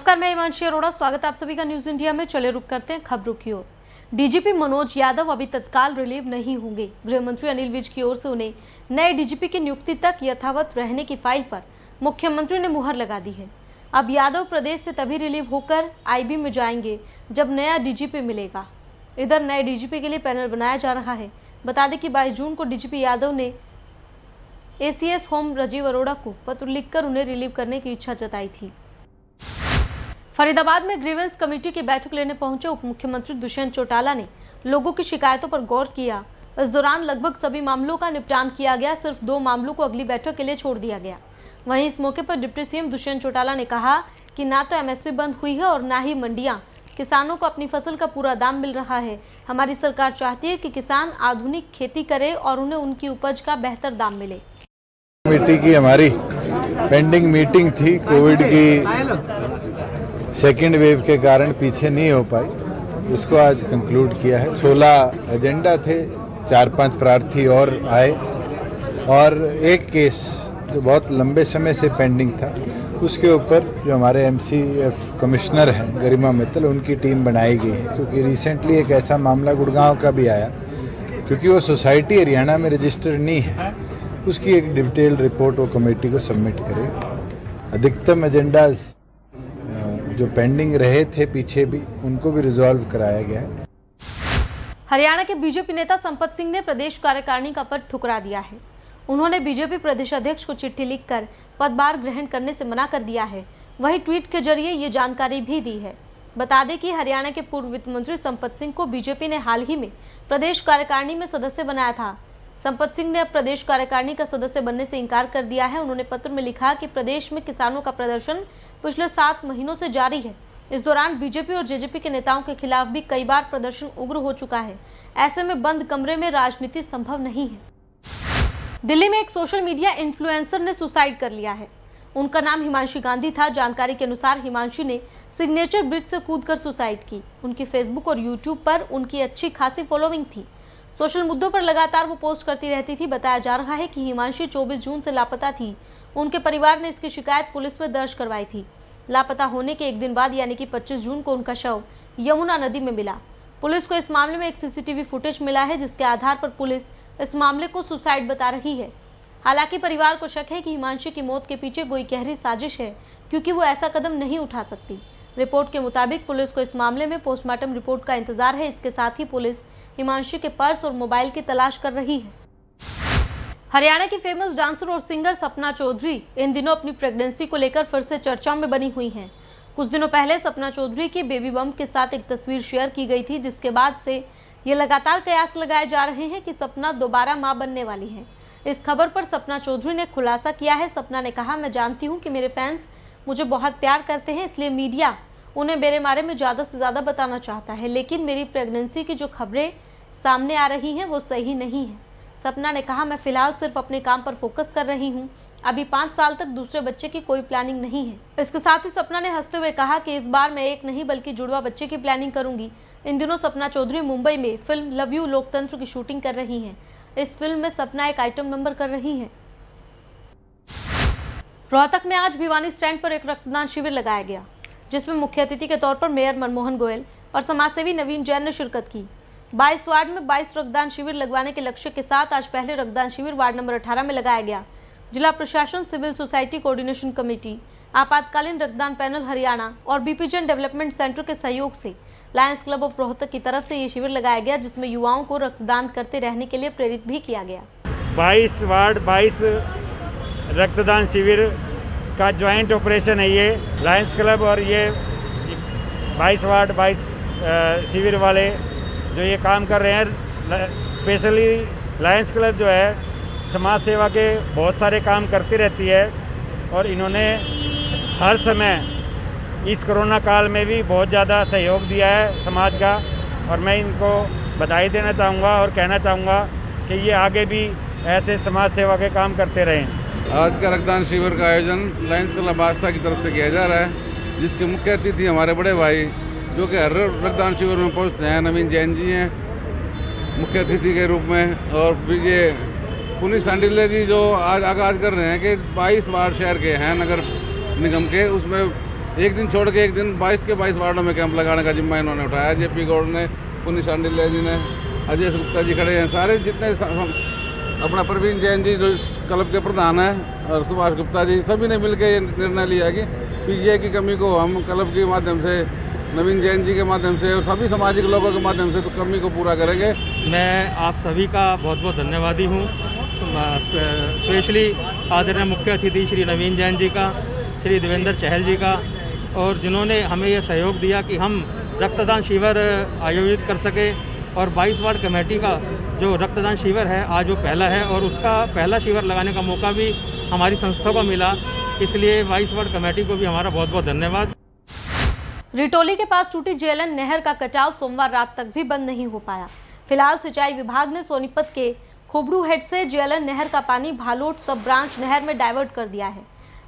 नमस्कार, मैं हिमांशी अरोड़ा। स्वागत है आप सभी का न्यूज इंडिया में। चले रुक करते हैं खबरों की ओर। डीजीपी मनोज यादव अभी तत्काल रिलीव नहीं होंगे। गृह मंत्री अनिल विज की ओर से उन्हें नए डीजीपी की नियुक्ति तक यथावत रहने की फाइल पर मुख्यमंत्री ने मुहर लगा दी है। अब यादव प्रदेश से तभी रिलीव होकर आईबी में जाएंगे जब नया डीजीपी मिलेगा। इधर नए डीजीपी के लिए पैनल बनाया जा रहा है। बता दें कि 22 जून को डीजीपी यादव ने एसीएस होम राजीव अरोड़ा को पत्र लिखकर उन्हें रिलीव करने की इच्छा जताई थी। फरीदाबाद में ग्रीवेंस कमेटी की बैठक लेने पहुंचे उप मुख्यमंत्री दुष्यंत चौटाला ने लोगों की शिकायतों पर गौर किया। इस दौरान लगभग सभी मामलों का निपटान किया गया। सिर्फ 2 मामलों को अगली बैठक के लिए छोड़ दिया गया। वहीं इस मौके पर डिप्टी सीएम दुष्यंत चौटाला ने कहा कि ना तो एमएसपी बंद हुई है और ना ही मंडियां। किसानों को अपनी फसल का पूरा दाम मिल रहा है। हमारी सरकार चाहती है कि किसान आधुनिक खेती करे और उन्हें उनकी उपज का बेहतर दाम मिले। कमेटी की हमारी पेंडिंग मीटिंग थी, कोविड की सेकेंड वेव के कारण पीछे नहीं हो पाई, उसको आज कंक्लूड किया है। 16 एजेंडा थे, 4-5 प्रार्थी और आए और एक केस जो बहुत लंबे समय से पेंडिंग था उसके ऊपर जो हमारे एमसीएफ कमिश्नर हैं गरिमा मित्तल, उनकी टीम बनाई गई है। क्योंकि रिसेंटली एक ऐसा मामला गुड़गांव का भी आया, क्योंकि वो सोसाइटी हरियाणा में रजिस्टर नहीं है, उसकी एक डिटेल रिपोर्ट वो कमेटी को सबमिट करे। अधिकतम एजेंडाज जो पेंडिंग रहे थे पीछे भी, उनको भी रिजॉल्व कराया गया है। हरियाणा के बीजेपी नेता संपत सिंह ने प्रदेश कार्यकारिणी का पद ठुकरा दिया है। उन्होंने बीजेपी प्रदेश अध्यक्ष को चिट्ठी लिखकर पदभार ग्रहण करने से मना कर दिया है। वहीं ट्वीट के जरिए ये जानकारी भी दी है। बता दें कि हरियाणा के पूर्व वित्त मंत्री संपत सिंह को बीजेपी ने हाल ही में प्रदेश कार्यकारिणी में सदस्य बनाया था। संपत सिंह ने अब प्रदेश कार्यकारिणी का सदस्य बनने से इनकार कर दिया है। उन्होंने पत्र में लिखा कि प्रदेश में किसानों का प्रदर्शन पिछले 7 महीनों से जारी है। इस दौरान बीजेपी और जेजेपी के नेताओं के खिलाफ भी कई बार प्रदर्शन उग्र हो चुका है। ऐसे में बंद कमरे में राजनीति संभव नहीं है। दिल्ली में एक सोशल मीडिया इन्फ्लुएंसर ने सुसाइड कर लिया है। उनका नाम हिमांशी गांधी था। जानकारी के अनुसार हिमांशी ने सिग्नेचर ब्रिज से कूदकर सुसाइड की। उनकी फेसबुक और यूट्यूब पर उनकी अच्छी खासी फॉलोइंग थी। सोशल मुद्दों पर लगातार वो पोस्ट करती रहती थी। बताया जा रहा है कि हिमांशी 24 जून से लापता थी। उनके परिवार ने इसकी शिकायत पुलिस में दर्ज करवाई थी। लापता होने के एक दिन बाद यानी कि 25 जून को उनका शव यमुना नदी में मिला। पुलिस को इस मामले में एक सीसीटीवी फुटेज मिला है, जिसके आधार पर पुलिस इस मामले को सुसाइड बता रही है। हालांकि परिवार को शक है कि हिमांशी की मौत के पीछे कोई गहरी साजिश है, क्योंकि वो ऐसा कदम नहीं उठा सकती। रिपोर्ट के मुताबिक पुलिस को इस मामले में पोस्टमार्टम रिपोर्ट का इंतजार है। इसके साथ ही पुलिस हिमांशी के पर्स और मोबाइल की तलाश कर रही है। हरियाणा की फेमस डांसर और सिंगर सपना चौधरी इन दिनों अपनी प्रेगनेंसी को लेकर फिर से चर्चाओं में बनी हुई हैं। कुछ दिनों पहले सपना चौधरी की बेबी बम्प के साथ एक तस्वीर शेयर की गई थी, जिसके बाद से ये लगातार कयास लगाए जा रहे हैं कि सपना दोबारा मां बनने वाली हैं। इस खबर पर सपना चौधरी ने खुलासा किया है। सपना ने कहा, मैं जानती हूँ कि मेरे फैंस मुझे बहुत प्यार करते हैं, इसलिए मीडिया उन्हें मेरे बारे में ज़्यादा से ज़्यादा बताना चाहता है, लेकिन मेरी प्रेगनेंसी की जो खबरें सामने आ रही हैं वो सही नहीं है। सपना ने कहा, मैं फिलहाल सिर्फ अपने काम पर फोकस कर रही हूँ। अभी 5 साल तक दूसरे बच्चे की कोई प्लानिंग नहीं है। इसके साथ ही सपना ने हंसते हुए कहा कि इस बार मैं एक नहीं बल्कि जुड़वा बच्चे की प्लानिंग करूंगी। इन दिनों सपना चौधरी मुंबई में फिल्म लव यू लोकतंत्र की शूटिंग कर रही हैं। इस फिल्म में सपना एक आइटम नंबर कर रही हैं। रोहतक में आज भिवानी स्टैंड पर एक रक्तदान शिविर लगाया गया, जिसमें मुख्य अतिथि के तौर पर मेयर मनमोहन गोयल और समाजसेवी नवीन जैन ने शिरकत की। 22 वार्ड में 22 रक्तदान शिविर लगवाने के लक्ष्य के साथ आज पहले रक्तदान शिविर वार्ड नंबर 18 में लगाया गया। जिला प्रशासन, सिविल सोसाइटी कोऑर्डिनेशन कमेटी, आपातकालीन रक्तदान पैनल हरियाणा और बीपीजन डेवलपमेंट सेंटर के सहयोग से लायंस क्लब ऑफ रोहतक की तरफ से ये शिविर लगाया गया, जिसमें युवाओं को रक्तदान करते रहने के लिए प्रेरित भी किया गया। 22 वार्ड 22 रक्तदान शिविर का ज्वाइंट ऑपरेशन है ये लायंस क्लब और ये 22 वार्ड 22 शिविर वाले जो ये काम कर रहे हैं। स्पेशली लायंस क्लब जो है समाज सेवा के बहुत सारे काम करती रहती है और इन्होंने हर समय इस कोरोना काल में भी बहुत ज़्यादा सहयोग दिया है समाज का, और मैं इनको बधाई देना चाहूँगा और कहना चाहूँगा कि ये आगे भी ऐसे समाज सेवा के काम करते रहें। आज का रक्तदान शिविर का आयोजन लायंस क्लब आस्था की तरफ से किया जा रहा है, जिसके मुख्य अतिथि हमारे बड़े भाई जो कि हर रक्तदान शिविर में पहुंचते हैं, नवीन जैन जी हैं मुख्य अतिथि के रूप में, और विजय पुनीत सांडिल्य जी जो आज आगाज़ कर रहे हैं कि 22 वार्ड शहर के हैं नगर निगम के, उसमें एक दिन छोड़ के एक दिन 22 के 22 वार्डों में कैंप लगाने का जिम्मा इन्होंने उठाया। जेपी गौड़ ने, पुनी शांडिल्य जी ने, अजय गुप्ता जी खड़े हैं, सारे जितने अपना प्रवीण जैन जी जो क्लब के प्रधान हैं और सुभाष गुप्ता जी, सभी ने मिलकर ये निर्णय लिया कि पीजीआई की कमी को हम क्लब के माध्यम से, नवीन जैन जी के माध्यम से और सभी सामाजिक लोगों के माध्यम से तो कमी को पूरा करेंगे। मैं आप सभी का बहुत बहुत धन्यवादी हूँ, स्पेशली आदरणीय मुख्य अतिथि श्री नवीन जैन जी का, श्री देवेंद्र चहल जी का, और जिन्होंने हमें यह सहयोग दिया कि हम रक्तदान शिविर आयोजित कर सके। और 22 वार्ड कमेटी का जो रक्तदान शिविर है आज वो पहला है और उसका पहला शिविर लगाने का मौका भी हमारी संस्था को मिला, इसलिए 22 वार्ड कमेटी को भी हमारा बहुत बहुत धन्यवाद। रिटोली के पास टूटी जेएलएन नहर का कटाव सोमवार रात तक भी बंद नहीं हो पाया। फिलहाल सिंचाई विभाग ने सोनीपत के खोबड़ू हेड से जेएलएन नहर का पानी भालोट सब ब्रांच नहर में डाइवर्ट कर दिया है,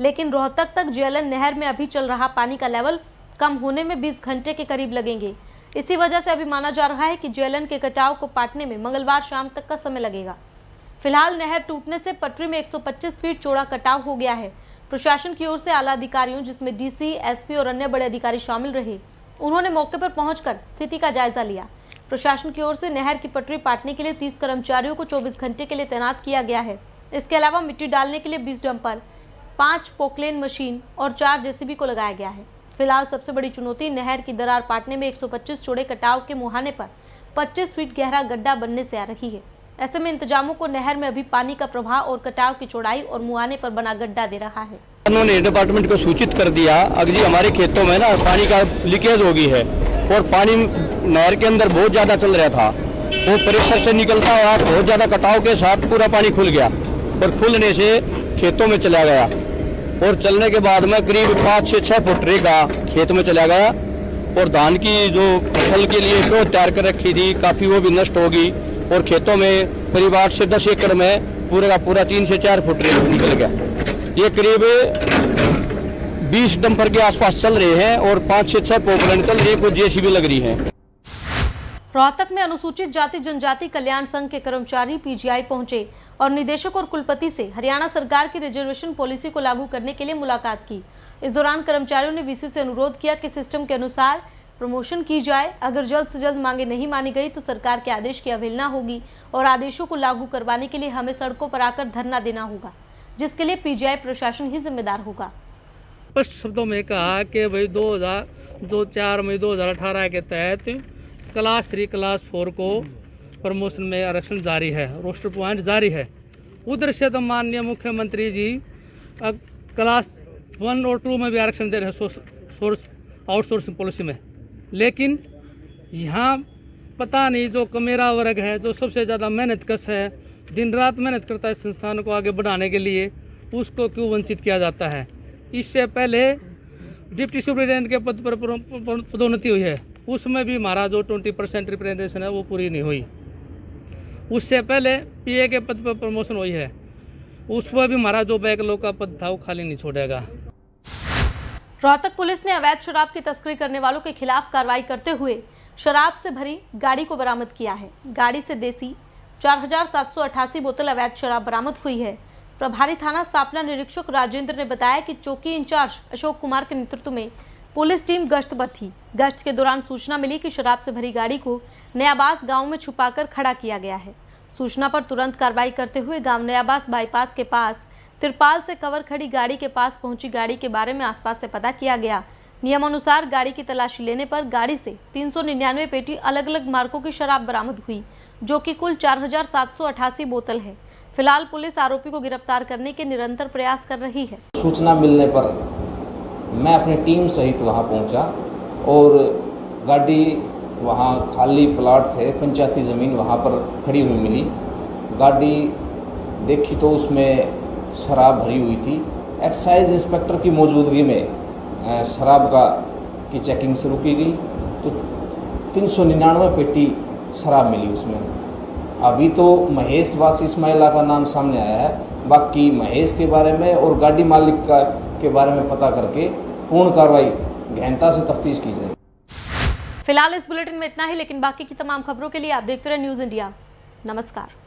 लेकिन रोहतक तक जेएलएन नहर में अभी चल रहा पानी का लेवल कम होने में 20 घंटे के करीब लगेंगे। इसी वजह से अभी माना जा रहा है कि जेएलएन के कटाव को पाटने में मंगलवार शाम तक का समय लगेगा। फिलहाल नहर टूटने से पटरी में 125 फीट चौड़ा कटाव हो गया है। प्रशासन की ओर से आला अधिकारियों, जिसमें डीसी, एसपी और अन्य बड़े अधिकारी शामिल रहे, उन्होंने मौके पर पहुंचकर स्थिति का जायजा लिया। प्रशासन की ओर से नहर की पटरी पाटने के लिए 30 कर्मचारियों को 24 घंटे के लिए तैनात किया गया है। इसके अलावा मिट्टी डालने के लिए 20 डंपर, 5 पोकलेन मशीन और 4 जेसीबी को लगाया गया है। फिलहाल सबसे बड़ी चुनौती नहर की दरार पाटने में 125 चौड़े कटाव के मुहाने पर 25 फीट गहरा गड्ढा बनने से आ रही है। ऐसे में इंतजामों को नहर में अभी पानी का प्रवाह और कटाव की चौड़ाई और मुहाने पर बना गड्ढा दे रहा है। उन्होंने डिपार्टमेंट को सूचित कर दिया, अगर जी हमारे खेतों में ना पानी का लीकेज हो गई है और पानी नहर के अंदर बहुत ज्यादा चल रहा था, वो प्रेशर से निकलता हुआ बहुत ज्यादा कटाव के साथ पूरा पानी खुल गया और खुलने से खेतों में चला गया और चलने के बाद में करीब 5 से 6 फुट रेगा खेत में चला गया और धान की जो फसल के लिए जो तैयार कर रखी थी काफी वो भी नष्ट होगी और खेतों में करीब 8 से 10 एकड़ में पूरे का पूरा 3 से 4 फुट रेत निकल गया। ये करीब 20 डंपर के आसपास चल रहे हैं और 5 से 6 पोकलेन चल रही है, कुछ जेसीबी लग रही है। रोहतक में अनुसूचित जाति जनजाति कल्याण संघ के कर्मचारी पीजीआई पहुंचे और निदेशक और कुलपति से हरियाणा सरकार की रिजर्वेशन पॉलिसी को लागू करने के लिए मुलाकात की। इस दौरान कर्मचारियों ने वीसी से अनुरोध किया कि सिस्टम के अनुसार प्रमोशन की जाए। अगर जल्द से जल्द मांगे नहीं मानी गई तो सरकार के आदेश की अवहेलना होगी और आदेशों को लागू करवाने के लिए हमें सड़कों पर आकर धरना देना होगा, जिसके लिए पीजीआई प्रशासन ही जिम्मेदार होगा। स्पष्ट शब्दों में कहा कि भाई 4 मई 2018 के तहत क्लास 3 क्लास 4 को प्रमोशन में आरक्षण जारी है, रोस्टर पॉइंट जारी है। उधर से तो माननीय मुख्यमंत्री जी क्लास 1 और 2 में भी आरक्षण दे रहे हैं आउटसोर्सिंग पॉलिसी में, लेकिन यहाँ पता नहीं जो कमेरा वर्ग है, जो सबसे ज़्यादा मेहनतकश है, दिन रात मेहनत करता है संस्थान को आगे बढ़ाने के लिए, उसको क्यों वंचित किया जाता है। इससे पहले डिप्टी सुपरिटेंडेंट के पद पर पदोन्नति हुई है, उसमें भी हमारा जो 20% रिप्रेजेंटेशन है वो पूरी नहीं हुई। उससे पहले पीए के पद पर प्रमोशन हुई है, उस पर भी हमारा जो बैकलॉग का पद था वो खाली नहीं छोड़ेगा। रोहतक पुलिस ने अवैध शराब की तस्करी करने वालों के खिलाफ कार्रवाई करते हुए शराब से भरी गाड़ी को बरामद किया है। गाड़ी से देसी 4788 बोतल अवैध शराब बरामद हुई है। प्रभारी थाना स्थापना निरीक्षक राजेंद्र ने बताया कि चौकी इंचार्ज अशोक कुमार के नेतृत्व में पुलिस टीम गश्त पर थी। गश्त के दौरान सूचना मिली कि शराब से भरी गाड़ी को नयाबास गांव में छुपाकर खड़ा किया गया है। सूचना पर तुरंत कार्रवाई करते हुए गांव नयाबास बाईपास के पास तिरपाल से कवर खड़ी गाड़ी के पास पहुंची गाड़ी के बारे में आसपास से पता किया गया। नियमानुसार गाड़ी की तलाशी लेने पर गाड़ी से 399 पेटी अलग अलग मार्कों की शराब बरामद हुई, जो कि कुल 4788 बोतल है। फिलहाल पुलिस आरोपी को गिरफ्तार करने के निरंतर प्रयास कर रही है। सूचना मिलने पर मैं अपनी टीम सहित वहां पहुंचा और गाड़ी वहां खाली प्लाट थे, पंचायती ज़मीन वहां पर खड़ी हुई मिली। गाड़ी देखी तो उसमें शराब भरी हुई थी। एक्साइज इंस्पेक्टर की मौजूदगी में शराब की चेकिंग शुरू की गई तो 399 पेटी शराब मिली उसमें। अभी तो महेश वासी इस महिला का नाम सामने आया है, बाकी महेश के बारे में और गाड़ी मालिक के बारे में पता करके पूर्ण कार्रवाई गहनता से तफ्तीश की जाएगी। फिलहाल इस बुलेटिन में इतना ही, लेकिन बाकी की तमाम खबरों के लिए आप देखते रहे न्यूज़ इंडिया। नमस्कार।